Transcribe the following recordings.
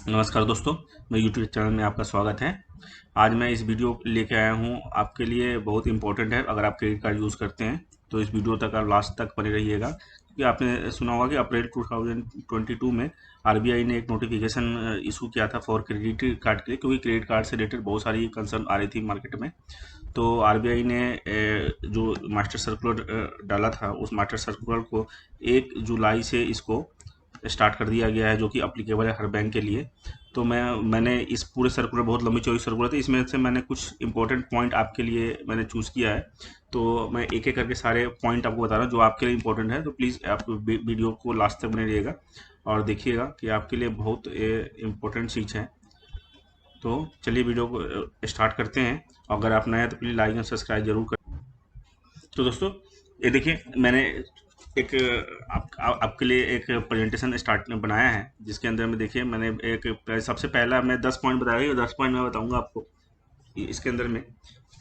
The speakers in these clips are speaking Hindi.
नमस्कार दोस्तों, मैं यूट्यूब चैनल में आपका स्वागत है। आज मैं इस वीडियो लेके आया हूँ, आपके लिए बहुत इंपॉर्टेंट है। अगर आप क्रेडिट कार्ड यूज़ करते हैं तो इस वीडियो तक आप लास्ट तक बने रहिएगा, क्योंकि आपने सुना होगा कि अप्रैल 2022 में आरबीआई ने एक नोटिफिकेशन इशू किया था फॉर क्रेडिट कार्ड के लिए, क्योंकि क्रेडिट कार्ड से रिलेटेड बहुत सारी कंसर्न आ रही थी मार्केट में। तो आरबीआई ने जो मास्टर सर्कुलर डाला था, उस मास्टर सर्कुलर को 1 जुलाई से इसको स्टार्ट कर दिया गया है, जो कि अप्लीकेबल है हर बैंक के लिए। तो मैंने इस पूरे सर्कुलर, बहुत लंबी चौड़ी सर्कुलर थी, इसमें से मैंने कुछ इंपॉर्टेंट पॉइंट आपके लिए मैंने चूज़ किया है। तो मैं एक एक करके सारे पॉइंट आपको बता रहा हूँ जो आपके लिए इंपॉर्टेंट है। तो प्लीज़ आप वीडियो को लास्ट तक बने रहिएगा और देखिएगा कि आपके लिए बहुत इम्पोर्टेंट चीज़ है। तो चलिए वीडियो को स्टार्ट करते हैं। अगर आप नए हैं तो प्लीज़ लाइक एंड सब्सक्राइब जरूर करें। तो दोस्तों, ये देखिए, मैंने एक आपके लिए एक प्रेजेंटेशन स्टार्ट बनाया है, जिसके अंदर में देखिए मैंने सबसे पहला मैं 10 पॉइंट बताया, 10 पॉइंट मैं बताऊंगा आपको इसके अंदर में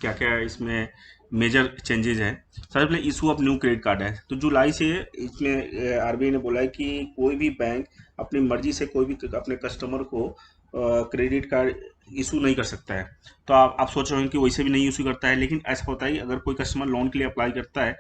क्या क्या इसमें मेजर चेंजेज हैं। सबसे पहले issue of new credit card है। तो जुलाई से इसमें आरबीआई ने बोला है कि कोई भी बैंक अपनी मर्जी से कोई भी अपने कस्टमर को क्रेडिट कार्ड इशू नहीं कर सकता है। तो आप सोच रहे हो कि वैसे भी नहीं इशू करता है, लेकिन ऐसा होता है अगर कोई कस्टमर लोन के लिए अप्लाई करता है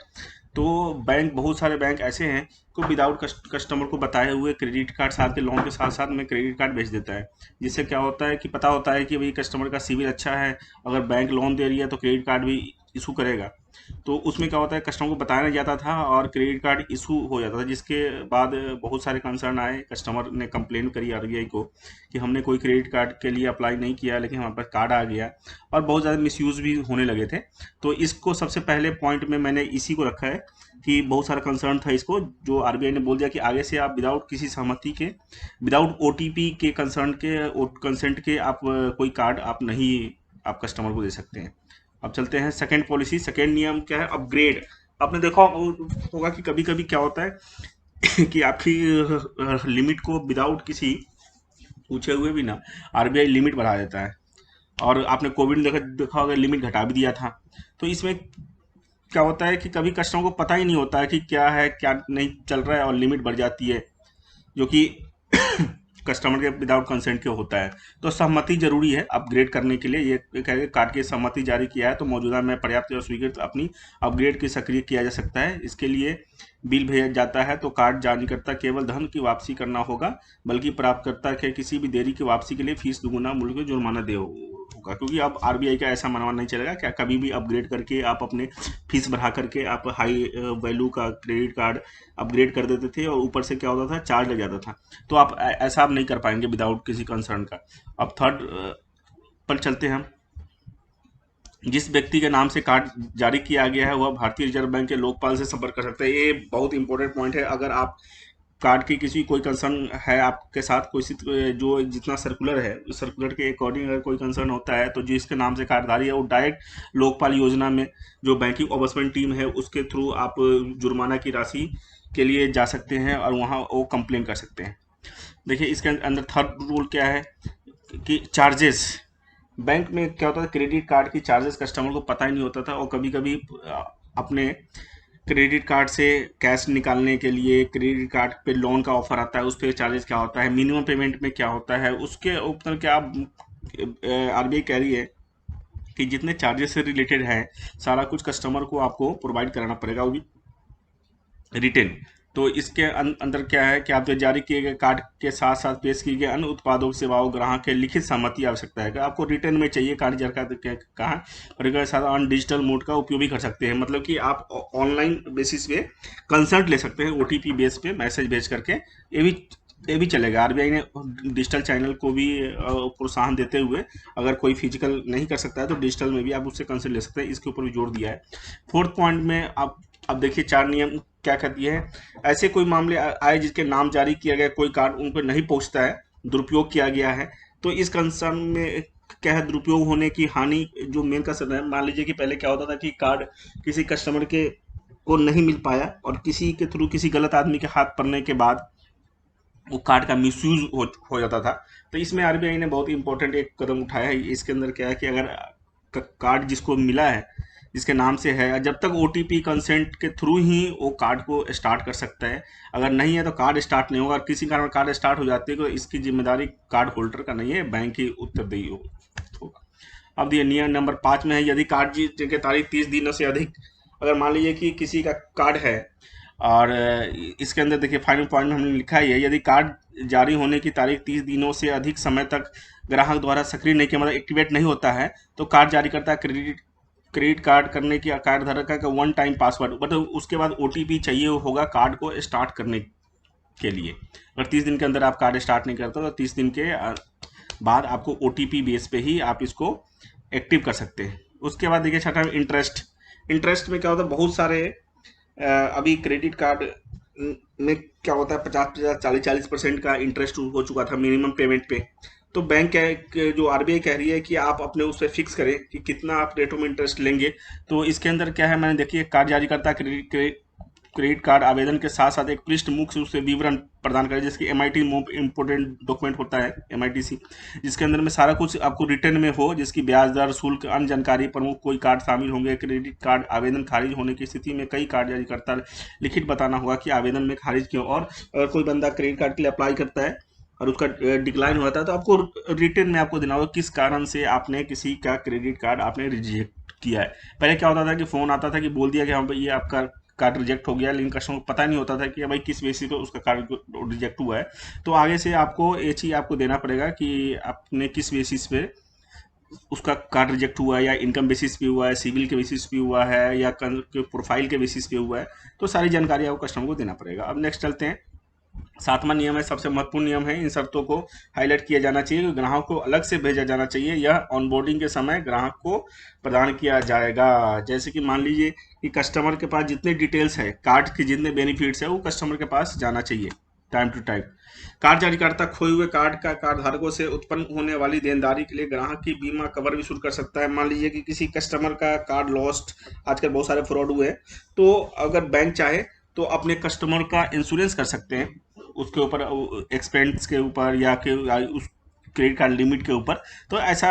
तो बैंक, बहुत सारे बैंक ऐसे हैं को विदाउट कस्टमर को बताए हुए क्रेडिट कार्ड साथ के लोन के साथ साथ में क्रेडिट कार्ड भेज देता है। जिससे क्या होता है कि पता होता है कि भाई कस्टमर का सिविल अच्छा है, अगर बैंक लोन दे रही है तो क्रेडिट कार्ड भी इशू करेगा। तो उसमें क्या होता है, कस्टमर को बताया नहीं जाता था और क्रेडिट कार्ड इशू हो जाता था, जिसके बाद बहुत सारे कंसर्न आए। कस्टमर ने कंप्लेन करी आरबीआई को कि हमने कोई क्रेडिट कार्ड के लिए अप्लाई नहीं किया, लेकिन हमारे पास कार्ड आ गया, और बहुत ज़्यादा मिसयूज़ भी होने लगे थे। तो इसको सबसे पहले पॉइंट में मैंने इसी को रखा है कि बहुत सारा कंसर्न था इसको, जो आरबीआई ने बोल दिया कि आगे से आप विदाउट किसी सहमति के, विदाउट ओटीपी के कंसेंट के आप कोई कार्ड आप नहीं, आप कस्टमर को दे सकते हैं। अब चलते हैं सेकंड पॉलिसी। सेकंड नियम क्या है, अपग्रेड। आपने देखा होगा कि कभी कभी क्या होता है कि आपकी लिमिट को विदाउट किसी पूछे हुए भी ना आरबीआई लिमिट बढ़ा देता है। और आपने कोविड में देखा होगा, लिमिट घटा भी दिया था। तो इसमें क्या होता है कि कभी कस्टमर को पता ही नहीं होता है कि क्या है क्या नहीं चल रहा है, और लिमिट बढ़ जाती है, जो कि कस्टमर के विदाउट कंसेंट के होता है। तो सहमति जरूरी है अपग्रेड करने के लिए। ये कह कार्ड की सहमति जारी किया है तो मौजूदा में पर्याप्त और स्वीकृत अपनी अपग्रेड की सक्रिय किया जा सकता है। इसके लिए बिल भेजा जाता है तो कार्ड जारीकर्ता केवल धन की वापसी करना होगा, बल्कि प्राप्तकर्ता के किसी भी देरी की वापसी के लिए फीस दुगुना मूल्य का जुर्माना दे होगा। क्योंकि अब आरबीआई का ऐसा मनवा नहीं चलेगा क्या कभी भी अपग्रेड करके आप अपने फीस बढ़ा करके आप हाई वैल्यू का क्रेडिट कार्ड अपग्रेड कर देते थे, और ऊपर से क्या होता था, चार्ज लग जाता था। तो आप ऐसा आप नहीं कर पाएंगे विदाउट किसी कंसर्न का। अब थर्ड पर चलते हैं हम। जिस व्यक्ति के नाम से कार्ड जारी किया गया है वह भारतीय रिजर्व बैंक के लोकपाल से संपर्क कर सकते हैं। ये बहुत इंपॉर्टेंट पॉइंट है। अगर आप कार्ड की किसी कोई कंसर्न है आपके साथ, कोई जो जितना सर्कुलर है उस सर्कुलर के अकॉर्डिंग अगर कोई कंसर्न होता है, तो जिसके नाम से कार्ड जारी है वो डायरेक्ट लोकपाल योजना में जो बैंकिंग ओबसमेंट टीम है उसके थ्रू आप जुर्माना की राशि के लिए जा सकते हैं और वहाँ वो कंप्लेन कर सकते हैं। देखिए इसके अंदर थर्ड रूल क्या है कि चार्जेस। बैंक में क्या होता था, क्रेडिट कार्ड की चार्जेस कस्टमर को पता ही नहीं होता था, और कभी कभी अपने क्रेडिट कार्ड से कैश निकालने के लिए क्रेडिट कार्ड पे लोन का ऑफर आता है, उस पर चार्जेस क्या होता है, मिनिमम पेमेंट में क्या होता है, उसके ऊपर क्या आरबीआई कह रही है कि जितने चार्जेस से रिलेटेड है सारा कुछ कस्टमर को आपको प्रोवाइड कराना पड़ेगा, वो भी रिटेन। तो इसके अंदर क्या है कि आप जो जारी किए गए कार्ड के साथ साथ पेश किए गए अन्य उत्पादों सेवाओं ग्राहक के लिखित सहमति आवश्यकता है कि आपको रिटर्न में चाहिए कार्ड जर का कहा, और इसके साथ ऑन डिजिटल मोड का उपयोग भी कर सकते हैं। मतलब कि आप ऑनलाइन बेसिस पे कंसल्ट ले सकते हैं, ओटीपी बेस पे मैसेज भेज करके। ये भी चलेगा। आरबीआई ने डिजिटल चैनल को भी प्रोत्साहन देते हुए अगर कोई फिजिकल नहीं कर सकता है तो डिजिटल में भी आप उससे कंसल्ट ले सकते हैं, इसके ऊपर भी जोर दिया है। फोर्थ पॉइंट में आप अब देखिए चार नियम क्या कहती है। ऐसे कोई मामले आए जिसके नाम जारी किया गया कोई कार्ड उन पर नहीं पहुंचता है, दुरुपयोग किया गया है, तो इस कंसर्न में क्या है, दुरुपयोग होने की हानि जो मेन कंसर्न है। मान लीजिए कि पहले क्या होता था कि कार्ड किसी कस्टमर के को नहीं मिल पाया और किसी के थ्रू किसी गलत आदमी के हाथ पड़ने के बाद वो कार्ड का मिसयूज हो जाता था। तो इसमें आरबीआई ने बहुत इंपॉर्टेंट एक कदम उठाया है। इसके अंदर क्या है कि अगर कार्ड जिसको मिला है जिसके नाम से है, जब तक ओटीपी कंसेंट के थ्रू ही वो कार्ड को स्टार्ट कर सकता है। अगर नहीं है तो कार्ड स्टार्ट नहीं होगा। किसी कारण कार्ड स्टार्ट हो जाती है तो इसकी जिम्मेदारी कार्ड होल्डर का नहीं है, बैंक ही उत्तरदायी होगा। अब ये नियम नंबर 5 में है, यदि कार्ड की तारीख 30 दिनों से अधिक, अगर मान लीजिए कि किसी का कार्ड है और इसके अंदर देखिए फाइनल पॉइंट में हमने लिखा है, यदि कार्ड जारी होने की तारीख 30 दिनों से अधिक समय तक ग्राहक द्वारा सक्रिय नहीं किया, मतलब एक्टिवेट नहीं होता है, तो कार्ड जारी करता है क्रेडिट कार्ड करने की कार्ड धारक का वन टाइम पासवर्ड, बट उसके बाद ओटीपी चाहिए होगा कार्ड को स्टार्ट करने के लिए। अगर 30 दिन के अंदर आप कार्ड स्टार्ट नहीं करते तो 30 दिन के बाद आपको ओटीपी बेस पे ही आप इसको एक्टिव कर सकते हैं। उसके बाद देखिए छठा में इंटरेस्ट में क्या होता है, बहुत सारे अभी क्रेडिट कार्ड में क्या होता है 50-50 40-40% का इंटरेस्ट हो चुका था मिनिमम पेमेंट पे। तो बैंक जो आरबीआई कह रही है कि आप अपने उस पर फिक्स करें कि कितना आप रेटों में इंटरेस्ट लेंगे। तो इसके अंदर क्या है, मैंने देखिए कार्ड जारी करता है क्रेडिट कार्ड आवेदन के साथ साथ एक पृष्ठ मुख्य उससे विवरण प्रदान करें, जिसकी एमआईटी इंपोर्टेंट डॉक्यूमेंट होता है एमआईटीसी, जिसके अंदर में सारा कुछ आपको रिटर्न में हो, जिसकी ब्याज दर, शुल्क, अन्य जानकारी, प्रमुख कोई कार्ड शामिल होंगे। क्रेडिट कार्ड आवेदन खारिज होने की स्थिति में कई कार्ड जारी करता लिखित बताना होगा कि आवेदन में खारिज क्यों। और अगर कोई बंदा क्रेडिट कार्ड के लिए अप्लाई करता है और उसका डिक्लाइन हो जाता है तो आपको रिटर्न में आपको देना होगा किस कारण से आपने किसी का क्रेडिट कार्ड आपने रिजेक्ट किया है। पहले क्या होता था कि फ़ोन आता था कि बोल दिया कि हाँ भाई ये आपका कार्ड रिजेक्ट हो गया, लेकिन कस्टमर को पता नहीं होता था कि भाई किस बेसिस पे उसका कार्ड रिजेक्ट हुआ है। तो आगे से आपको ये चीज़ आपको देना पड़ेगा कि आपने किस बेसिस पे उसका कार्ड रिजेक्ट हुआ है, या इनकम बेसिस पे हुआ है, सिविल के बेसिस पे हुआ है, या प्रोफाइल के बेसिस पे हुआ है। तो सारी जानकारी आपको कस्टमर को देना पड़ेगा। अब नेक्स्ट चलते हैं, 7वां नियम है, सबसे महत्वपूर्ण नियम है, इन शर्तों को हाईलाइट किया जाना चाहिए कि ग्राहक को अलग से भेजा जाना चाहिए। यह ऑनबोर्डिंग के समय ग्राहक को प्रदान किया जाएगा। जैसे कि मान लीजिए कि कस्टमर के पास जितने डिटेल्स है, कार्ड के जितने बेनिफिट्स है, वो कस्टमर के पास जाना चाहिए टाइम टू टाइम। कार्ड जारीकर्ता खोए हुए कार्ड का कार्ड धारकों से उत्पन्न होने वाली देनदारी के लिए ग्राहक की बीमा कवर भी शुरू कर सकता है। मान लीजिए कि किसी कस्टमर का कार्ड लॉस्ट, आजकल बहुत सारे फ्रॉड हुए हैं, तो अगर बैंक चाहे तो अपने कस्टमर का इंश्योरेंस कर सकते हैं उसके ऊपर, एक्सपेंस के ऊपर, या उस क्रेडिट कार्ड लिमिट के ऊपर। तो ऐसा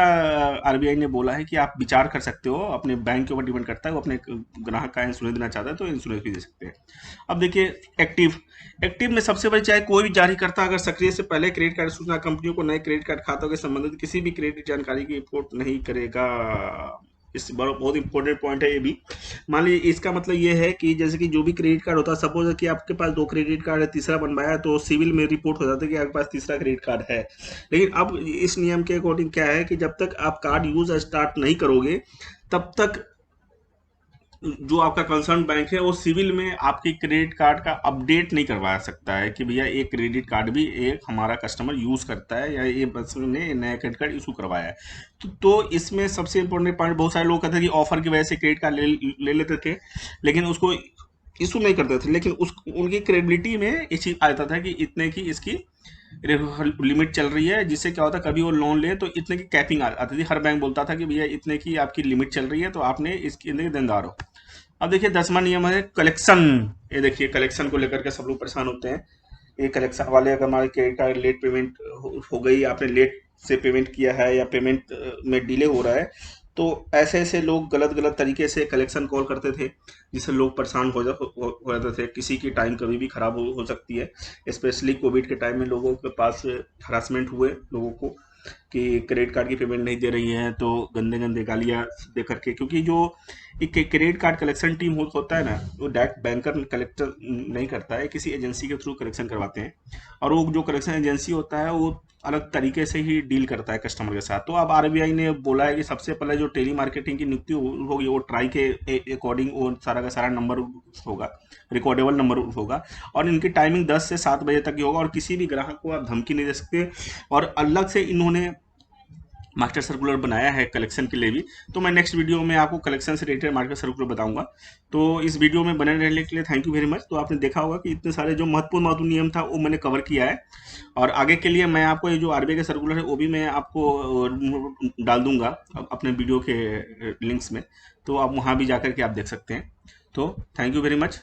आरबीआई ने बोला है कि आप विचार कर सकते हो, अपने बैंक के ऊपर डिपेंड करता है, वो अपने ग्राहक का इंश्योरेंस देना चाहता है तो इंश्योरेंस भी दे सकते हैं। अब देखिए एक्टिव में सबसे बड़ी, चाहे कोई भी जारी करता अगर सक्रिय से पहले क्रेडिट कार्ड सूचना कंपनियों को नए क्रेडिट कार्ड खातों के संबंधित किसी भी क्रेडिट जानकारी की रिपोर्ट नहीं करेगा। इस बहुत इंपॉर्टेंट पॉइंट है ये भी। मान लीजिए इसका मतलब ये है कि जैसे कि जो भी क्रेडिट कार्ड होता है, सपोज कि आपके पास 2 क्रेडिट कार्ड है, तीसरा बनवाया है, तो सिविल में रिपोर्ट हो जाता है कि आपके पास तीसरा क्रेडिट कार्ड है। लेकिन अब इस नियम के अकॉर्डिंग क्या है कि जब तक आप कार्ड यूज स्टार्ट नहीं करोगे तब तक जो आपका कंसर्न बैंक है वो सिविल में आपके क्रेडिट कार्ड का अपडेट नहीं करवा सकता है कि भैया एक क्रेडिट कार्ड भी एक हमारा कस्टमर यूज़ करता है, या ये बस ने नया क्रेडिट कार्ड इशू करवाया है। तो इसमें सबसे इंपॉर्टेंट पॉइंट, बहुत सारे लोग कहते हैं कि ऑफर की वजह से क्रेडिट कार्ड ले लेते थे लेकिन उसको इशू नहीं करते थे, लेकिन उनकी क्रेडिबिलिटी में ये चीज़ आता था कि इतने की इसकी लिमिट चल रही है, जिससे क्या होता है कभी वो लोन ले तो इतने की कैपिंग आती थी। हर बैंक बोलता था कि भैया इतने की आपकी लिमिट चल रही है तो आपने इसके इतने देनदार हो। अब देखिए 10वां नियम है कलेक्शन। ये देखिए कलेक्शन को लेकर के सब लोग परेशान होते हैं। ये कलेक्शन वाले, अगर हमारे क्रेडिट कार्ड लेट पेमेंट हो गई, आपने लेट से पेमेंट किया है या पेमेंट में डिले हो रहा है, तो ऐसे ऐसे लोग गलत तरीके से कलेक्शन कॉल करते थे, जिससे लोग परेशान हो जाते थे। किसी की टाइम कभी भी खराब हो सकती है। स्पेशली कोविड के टाइम में लोगों के पास हरासमेंट हुए लोगों को कि क्रेडिट कार्ड की पेमेंट नहीं दे रही है, तो गंदे गालियाँ दे करके, क्योंकि जो एक क्रेडिट कार्ड कलेक्शन टीम होता है ना, वो डायरेक्ट बैंकर कलेक्टर नहीं करता है, किसी एजेंसी के थ्रू कलेक्शन करवाते हैं। और वो जो कलेक्शन एजेंसी होता है वो अलग तरीके से ही डील करता है कस्टमर के साथ। तो अब आरबीआई ने बोला है कि सबसे पहले जो टेली मार्केटिंग की नियुक्ति होगी वो ट्राई के अकॉर्डिंग वो सारा का सारा नंबर होगा, रिकॉर्डेबल नंबर होगा, और इनकी टाइमिंग 10 से 7 बजे तक की होगा, और किसी भी ग्राहक को आप धमकी नहीं दे सकते। और अलग से इन्होंने मास्टर सर्कुलर बनाया है कलेक्शन के लिए भी। तो मैं नेक्स्ट वीडियो में आपको कलेक्शन से रिलेटेड मास्टर सर्कुलर बताऊंगा। तो इस वीडियो में बने रहने के लिए थैंक यू वेरी मच। तो आपने देखा होगा कि इतने सारे जो महत्वपूर्ण नियम था वो मैंने कवर किया है, और आगे के लिए मैं आपको ये जो आरबीआई का सर्कुलर है वो भी मैं आपको डाल दूंगा अपने वीडियो के लिंक्स में, तो आप वहाँ भी जाकर के आप देख सकते हैं। तो थैंक यू वेरी मच।